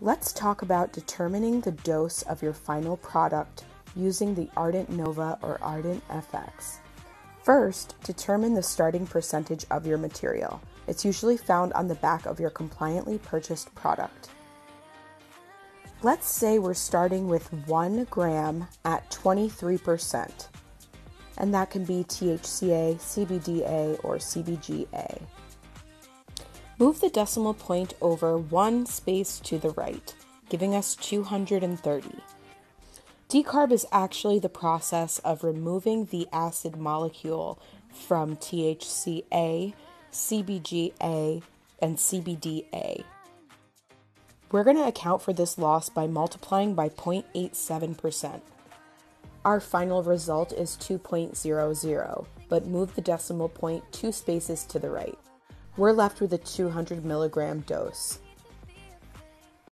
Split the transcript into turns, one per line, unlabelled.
Let's talk about determining the dose of your final product using the Ardent Nova or Ardent FX. First, determine the starting percentage of your material. It's usually found on the back of your compliantly purchased product. Let's say we're starting with 1 gram at 23%, and that can be THCA, CBDA, or CBGA. Move the decimal point over 1 space to the right, giving us 230. Decarb is actually the process of removing the acid molecule from THCA, CBGA, and CBDA. We're going to account for this loss by multiplying by 0.87%. Our final result is 2.00, but move the decimal point 2 spaces to the right. We're left with a 200 milligram dose.